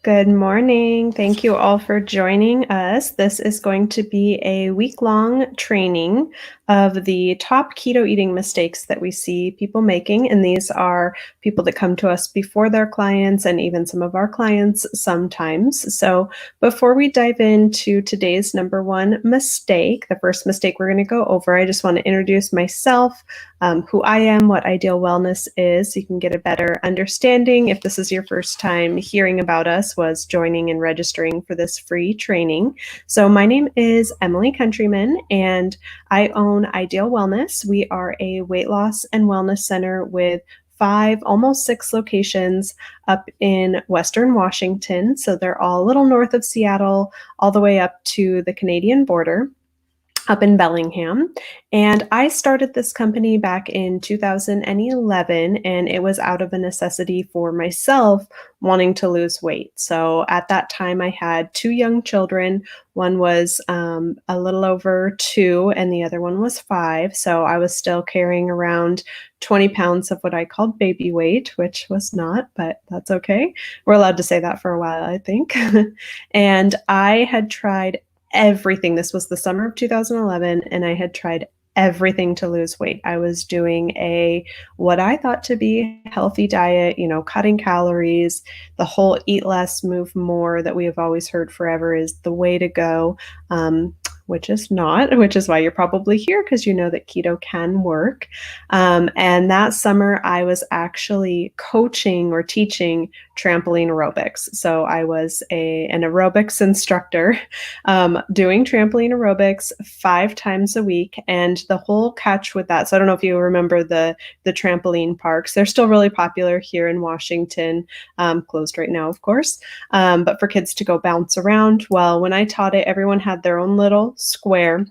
Good morning. Thank you all for joining us. This is going to be a week-long training of the top keto eating mistakes that we see people making. And these are people that come to us before their clients and even some of our clients sometimes. So before we dive into today's number one mistake, the first mistake we're going to go over, I just want to introduce myself, who I am, what Ideal Wellness is, so you can get a better understanding. If this is your first time hearing about us, was joining and registering for this free training. So my name is Emily Countryman, and I own Ideal Wellness. We are a weight loss and wellness center with 5, almost 6 locations up in Western Washington. So they're all a little north of Seattle, all the way up to the Canadian border, up in Bellingham. And I started this company back in 2011, and it was out of a necessity for myself wanting to lose weight. So at that time, I had 2 young children. One was a little over 2, and the other one was 5. So I was still carrying around 20 pounds of what I called baby weight, which was not, but that's okay. We're allowed to say that for a while, I think. And I had tried everything. This was the summer of 2011, and I had tried everything to lose weight. I was doing what I thought to be a healthy diet, cutting calories. The whole eat less, move more that we have always heard forever is the way to go. Which is not, which is why you're probably here, because you know that keto can work. And that summer, I was actually coaching or teaching trampoline aerobics. So I was an aerobics instructor doing trampoline aerobics 5 times a week. And the whole catch with that, so I don't know if you remember the trampoline parks. They're still really popular here in Washington, closed right now, of course, but for kids to go bounce around. Well, when I taught it, everyone had their own little square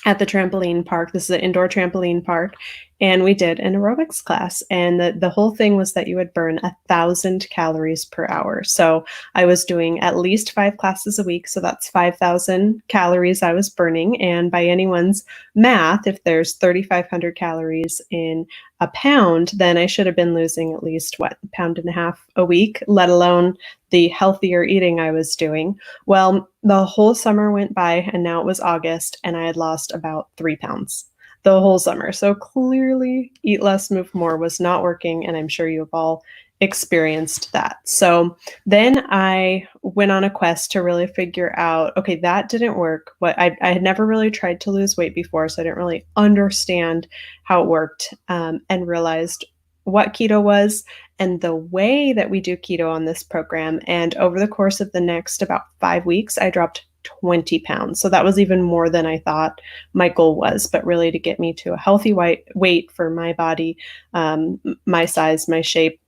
at the trampoline park. This is an indoor trampoline park. And we did an aerobics class. And the whole thing was that you would burn 1,000 calories per hour. So I was doing at least 5 classes a week. So that's 5,000 calories I was burning. And by anyone's math, if there's 3,500 calories in a pound, then I should have been losing at least, a pound and a half a week, let alone the healthier eating I was doing. Well, the whole summer went by, and now it was August, and I had lost about 3 pounds the whole summer. So clearly eat less, move more was not working. And I'm sure you've all experienced that. So then I went on a quest to really figure out, okay, that didn't work. I had never really tried to lose weight before, so I didn't really understand how it worked, and realized what keto was and the way that we do keto on this program. And over the course of the next about 5 weeks, I dropped 20 pounds. So that was even more than I thought my goal was, but really to get me to a healthy weight for my body, my size, my shape.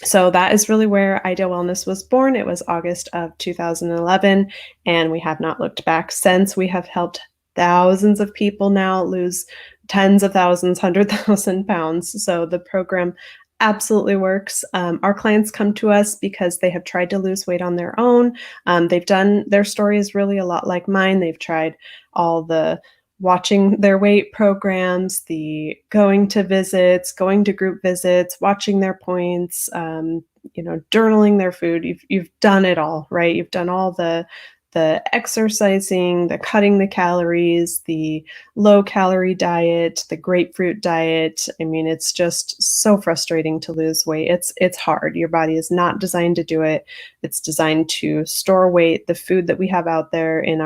So that is really where Ideal Wellness was born. It was August of 2011, and we have not looked back since. We have helped thousands of people now lose tens of thousands, 100,000 pounds. So the program absolutely works. Our clients come to us because they have tried to lose weight on their own. Their story is really a lot like mine. They've tried all the watching their weight programs, the going to visits, going to group visits, watching their points, journaling their food. You've done it all, right? You've done all the exercising, the cutting the calories, the low calorie diet, the grapefruit diet. I mean, it's just so frustrating to lose weight. It's hard. Your body is not designed to do it. It's designed to store weight. The food that we have out there in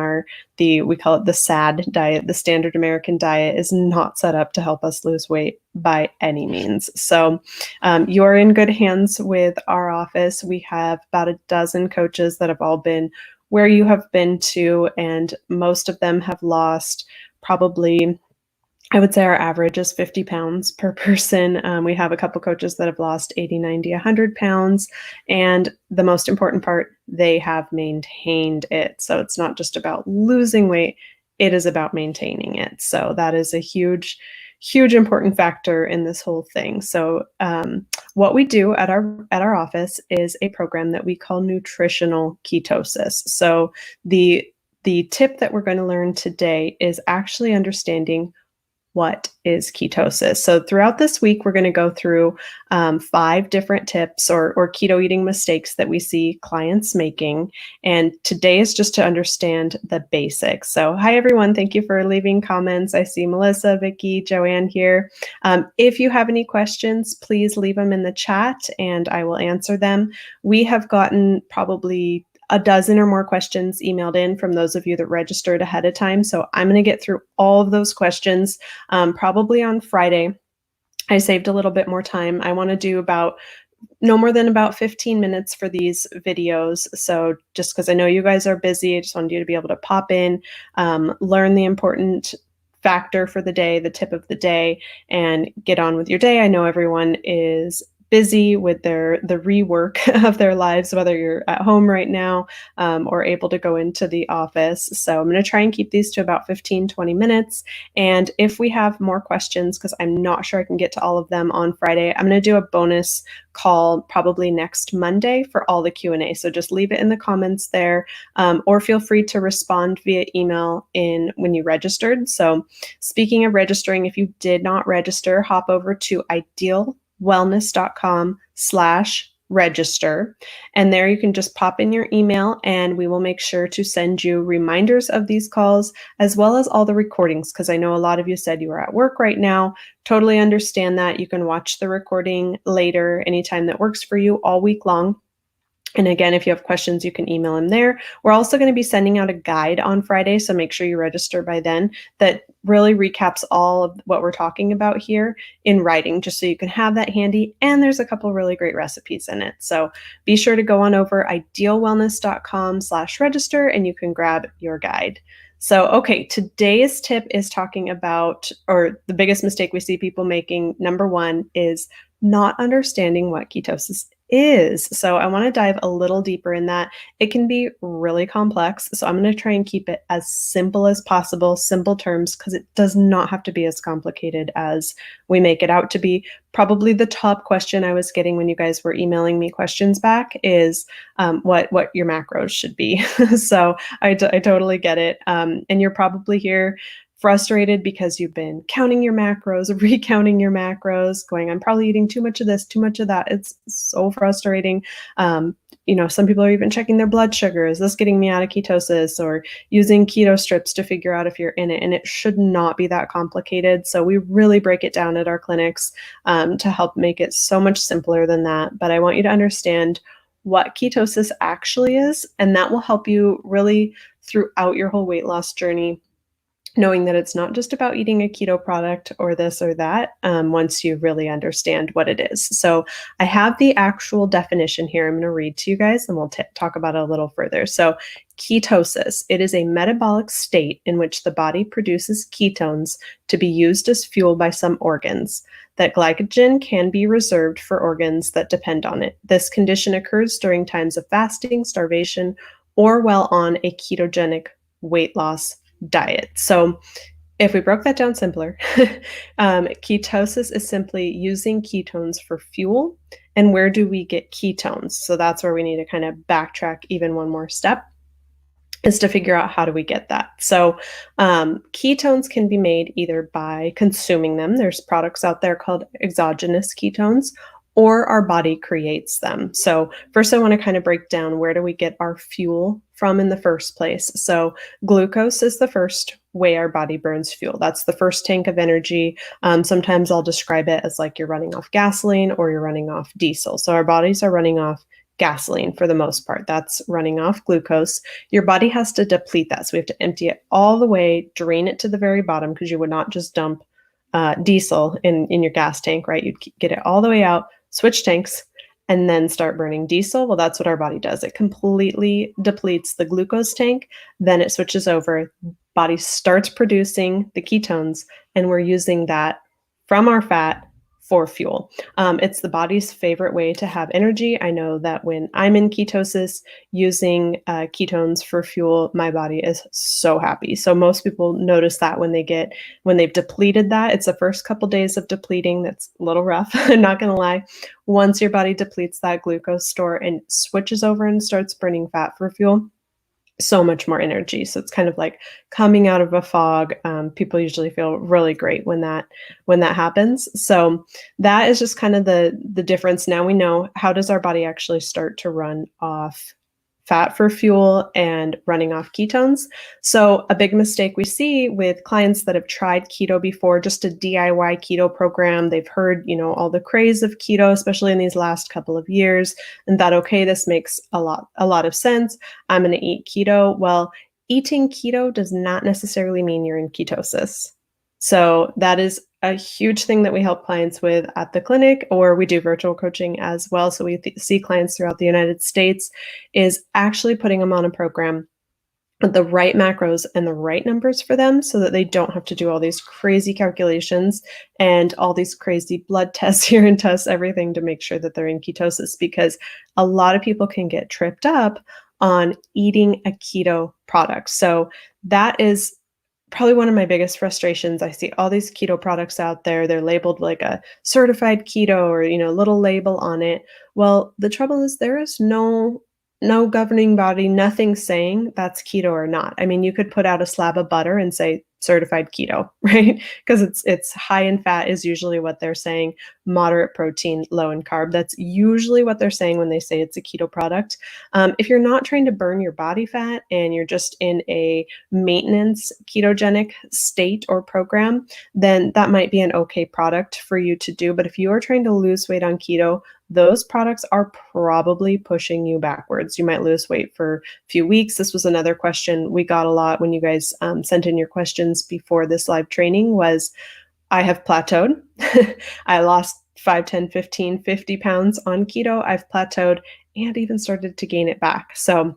we call it the SAD diet, the standard American diet, is not set up to help us lose weight by any means. So you're in good hands with our office. We have about a dozen coaches that have all been where you have been to, and most of them have lost probably, I would say our average is 50 pounds per person. We have a couple coaches that have lost 80, 90, 100 pounds. And the most important part, they have maintained it. So it's not just about losing weight, it is about maintaining it. So that is a huge important factor in this whole thing. So what we do at our office is a program that we call nutritional ketosis. So the tip that we're going to learn today is actually understanding what is ketosis. So throughout this week, we're going to go through 5 different tips or keto eating mistakes that we see clients making. And today is just to understand the basics. So hi, everyone. Thank you for leaving comments. I see Melissa, Vicky, Joanne here. If you have any questions, please leave them in the chat and I will answer them. We have gotten probably a dozen or more questions emailed in from those of you that registered ahead of time. So I'm going to get through all of those questions probably on Friday. I saved a little bit more time. I want to do no more than about 15 minutes for these videos. So just because I know you guys are busy, I just wanted you to be able to pop in, learn the important factor for the day, the tip of the day, and get on with your day. I know everyone is busy with the rework of their lives, whether you're at home right now or able to go into the office. So I'm going to try and keep these to about 15-20 minutes. And if we have more questions, because I'm not sure I can get to all of them on Friday, I'm going to do a bonus call probably next Monday for all the Q&A. So just leave it in the comments there, or feel free to respond via email when you registered. So speaking of registering, if you did not register, hop over to idealwellness.com/register. And there you can just pop in your email and we will make sure to send you reminders of these calls as well as all the recordings, because I know a lot of you said you are at work right now. Totally understand that. You can watch the recording later, anytime that works for you, all week long. And again, if you have questions, you can email them there. We're also going to be sending out a guide on Friday, so make sure you register by then, that really recaps all of what we're talking about here in writing, just so you can have that handy. And there's a couple really great recipes in it. So be sure to go on over idealwellness.com/register and you can grab your guide. So, okay, today's tip is talking about, or the biggest mistake we see people making, number one, is not understanding what ketosis is. So I want to dive a little deeper in that. It can be really complex. So I'm going to try and keep it as simple as possible, simple terms, because it does not have to be as complicated as we make it out to be. Probably the top question I was getting when you guys were emailing me questions back is what your macros should be. So I totally get it. And you're probably here frustrated because you've been counting your macros, recounting your macros, going, I'm probably eating too much of this, too much of that. It's so frustrating. Some people are even checking their blood sugar. Is this getting me out of ketosis? Or using keto strips to figure out if you're in it. And it should not be that complicated. So we really break it down at our clinics to help make it so much simpler than that. But I want you to understand what ketosis actually is, and that will help you really throughout your whole weight loss journey, knowing that it's not just about eating a keto product or this or that once you really understand what it is. So I have the actual definition here. I'm going to read to you guys and we'll talk about it a little further. So ketosis, it is a metabolic state in which the body produces ketones to be used as fuel by some organs. That glycogen can be reserved for organs that depend on it. This condition occurs during times of fasting, starvation, or while on a ketogenic weight loss diet. So if we broke that down simpler, ketosis is simply using ketones for fuel. And where do we get ketones? So that's where we need to kind of backtrack even one more step, is to figure out how do we get that. So ketones can be made either by consuming them. There's products out there called exogenous ketones, or our body creates them. So first I want to kind of break down, where do we get our fuel from in the first place? So glucose is the first way our body burns fuel. That's the first tank of energy. Sometimes I'll describe it as like you're running off gasoline or you're running off diesel. So our bodies are running off gasoline for the most part. That's running off glucose. Your body has to deplete that. So we have to empty it all the way, drain it to the very bottom, because you would not just dump diesel in your gas tank, right? You'd get it all the way out, switch tanks, and then start burning diesel. Well, that's what our body does. It completely depletes the glucose tank. Then it switches over. Body starts producing the ketones, and we're using that from our fat for fuel. It's the body's favorite way to have energy. I know that when I'm in ketosis using ketones for fuel, my body is so happy. So most people notice that when they've depleted that. It's the first couple days of depleting that's a little rough. I'm not going to lie. Once your body depletes that glucose store and switches over and starts burning fat for fuel, so much more energy. So it's kind of like coming out of a fog. People usually feel really great when that happens. So that is just kind of the difference. Now we know, how does our body actually start to run off fat for fuel and running off ketones. So a big mistake we see with clients that have tried keto before, just a DIY keto program, they've heard, all the craze of keto, especially in these last couple of years, and thought, okay, this makes a lot of sense. I'm going to eat keto. Well, eating keto does not necessarily mean you're in ketosis. So that is a huge thing that we help clients with at the clinic, or we do virtual coaching as well. So we see clients throughout the United States, is actually putting them on a program with the right macros and the right numbers for them so that they don't have to do all these crazy calculations and all these crazy blood tests, urine tests, everything to make sure that they're in ketosis, because a lot of people can get tripped up on eating a keto product. So that is probably one of my biggest frustrations. I see all these keto products out there. They're labeled like a certified keto, or, little label on it. Well, the trouble is there is no governing body, nothing saying that's keto or not. I mean, you could put out a slab of butter and say certified keto, right? Because it's high in fat is usually what they're saying, moderate protein, low in carb. That's usually what they're saying when they say it's a keto product. If you're not trying to burn your body fat and you're just in a maintenance ketogenic state or program, then that might be an okay product for you to do. But if you are trying to lose weight on keto, those products are probably pushing you backwards. You might lose weight for a few weeks. This was another question we got a lot when you guys sent in your questions before this live training was, I have plateaued. I lost 5, 10, 15, 50 pounds on keto. I've plateaued and even started to gain it back. So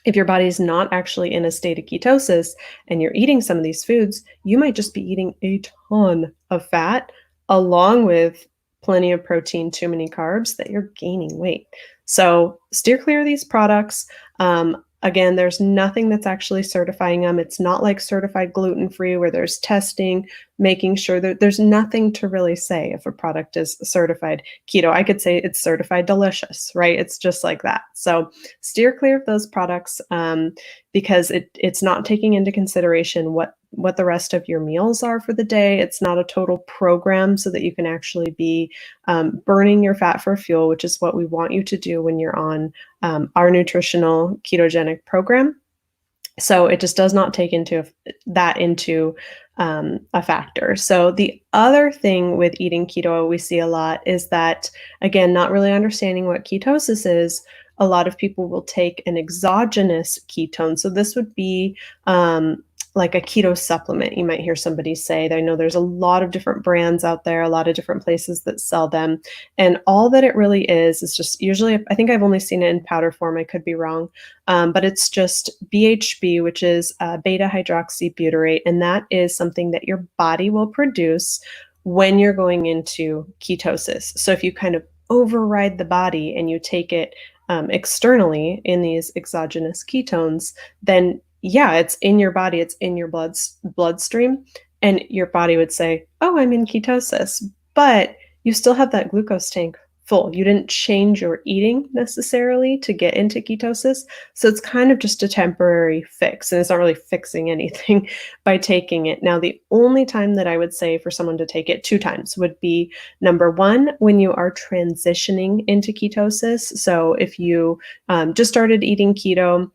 if your body's not actually in a state of ketosis and you're eating some of these foods, you might just be eating a ton of fat along with plenty of protein, too many carbs, that you're gaining weight. So steer clear of these products. Again, there's nothing that's actually certifying them. It's not like certified gluten-free where there's testing, making sure that there's nothing to really say if a product is certified keto. I could say it's certified delicious, right? It's just like that. So steer clear of those products because it's not taking into consideration what the rest of your meals are for the day. It's not a total program so that you can actually be burning your fat for fuel, which is what we want you to do when you're on our nutritional ketogenic program. So it just does not take into a factor. So the other thing with eating keto we see a lot is that, again, not really understanding what ketosis is. A lot of people will take an exogenous ketone. So this would be like a keto supplement. You might hear somebody say. I know there's a lot of different brands out there, a lot of different places that sell them. And all that it really is just usually, I think I've only seen it in powder form. I could be wrong. But it's just BHB, which is beta hydroxybutyrate. And that is something that your body will produce when you're going into ketosis. So if you kind of override the body and you take it externally in these exogenous ketones, then yeah, it's in your body, it's in your bloodstream, and your body would say, oh, I'm in ketosis, but you still have that glucose tank full. You didn't change your eating necessarily to get into ketosis. So it's kind of just a temporary fix, and it's not really fixing anything by taking it. Now, the only time that I would say for someone to take it, 2 times, would be number 1, when you are transitioning into ketosis. So if you just started eating keto,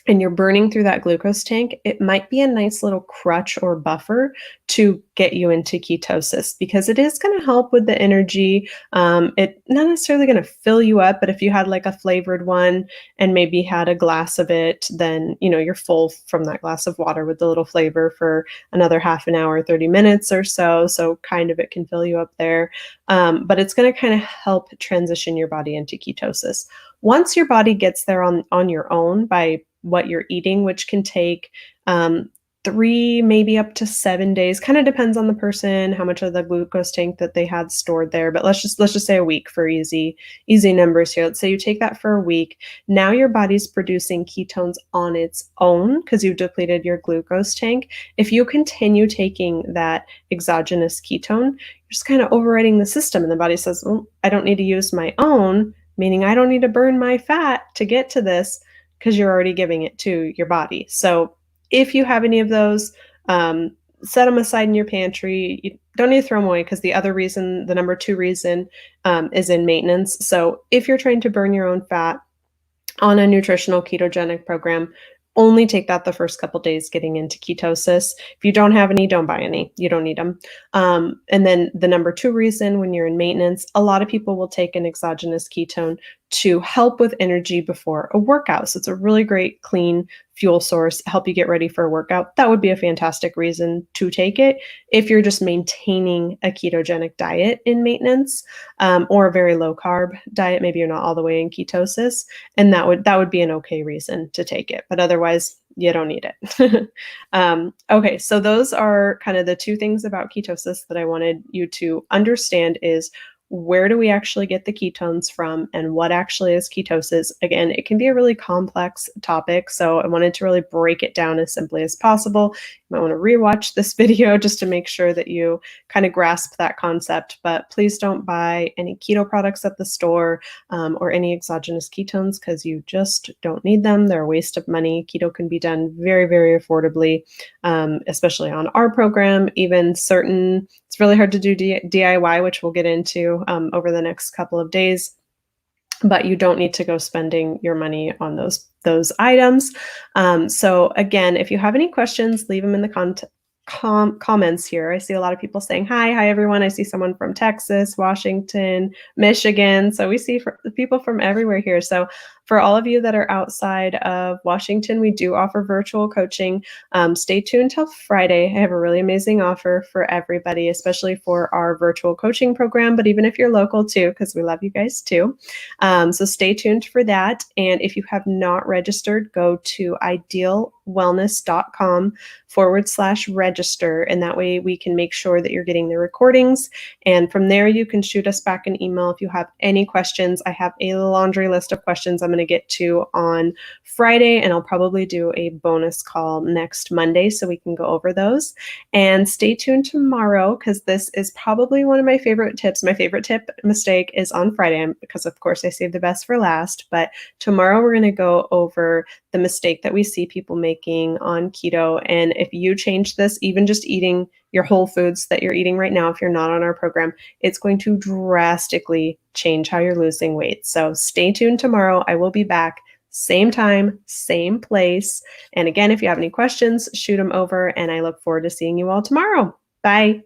and you're burning through that glucose tank, it might be a nice little crutch or buffer to get you into ketosis, because it is going to help with the energy. It's not necessarily going to fill you up, but if you had like a flavored one and maybe had a glass of it, then you're full from that glass of water with the little flavor for another half an hour, 30 minutes or so. So kind of it can fill you up there. But it's going to kind of help transition your body into ketosis. Once your body gets there on your own by what you're eating, which can take 3, maybe up to 7 days. Kind of depends on the person, how much of the glucose tank that they had stored there. But let's just say a week for easy numbers here. Let's say you take that for a week. Now your body's producing ketones on its own because you've depleted your glucose tank. If you continue taking that exogenous ketone, you're just kind of overriding the system, and the body says, well, I don't need to use my own, meaning I don't need to burn my fat to get to this, because you're already giving it to your body. So if you have any of those, set them aside in your pantry. You don't need to throw them away because the other reason, the number two reason, is in maintenance. So if you're trying to burn your own fat on a nutritional ketogenic program, only take that the first couple days getting into ketosis. If you don't have any, don't buy any. You don't need them. And then the number two reason, when you're in maintenance, a lot of people will take an exogenous ketone to help with energy before a workout. So it's a really great, clean fuel source, help you get ready for a workout. That would be a fantastic reason to take it if you're just maintaining a ketogenic diet in maintenance, or a very low carb diet. Maybe you're not all the way in ketosis, and that would be an okay reason to take it. But otherwise, you don't need it. Okay, so those are kind of the two things about ketosis that I wanted you to understand is where do we actually get the ketones from and what actually is ketosis? Again, it can be a really complex topic, so I wanted to really break it down as simply as possible. You might want to rewatch this video just to make sure that you kind of grasp that concept, but please don't buy any keto products at the store, or any exogenous ketones, because you just don't need them. They're a waste of money. Keto can be done very, very affordably, especially on our program. Even certain, it's really hard to do DIY, which we'll get into over the next couple of days, but you don't need to go spending your money on those items. So again, if you have any questions, leave them in the comments here. I see a lot of people saying hi everyone. I see someone from Texas, Washington, Michigan. So we see people from everywhere here. So for all of you that are outside of Washington, we do offer virtual coaching. Stay tuned till Friday. I have a really amazing offer for everybody, especially for our virtual coaching program, but even if you're local too, because we love you guys too. So stay tuned for that. And if you have not registered, go to idealwellness.com/register. And that way we can make sure that you're getting the recordings. And from there, you can shoot us back an email if you have any questions. I have a laundry list of questions I'm going to get to on Friday, and I'll probably do a bonus call next Monday so we can go over those. And stay tuned tomorrow, because this is probably one of my favorite tips. My favorite tip mistake is on Friday, because of course I saved the best for last. But tomorrow we're going to go over the mistake that we see people making on keto. And if you change this, even just eating your whole foods that you're eating right now, if you're not on our program, it's going to drastically change how you're losing weight. So stay tuned tomorrow. I will be back same time, same place. And again, if you have any questions, shoot them over, and I look forward to seeing you all tomorrow. Bye.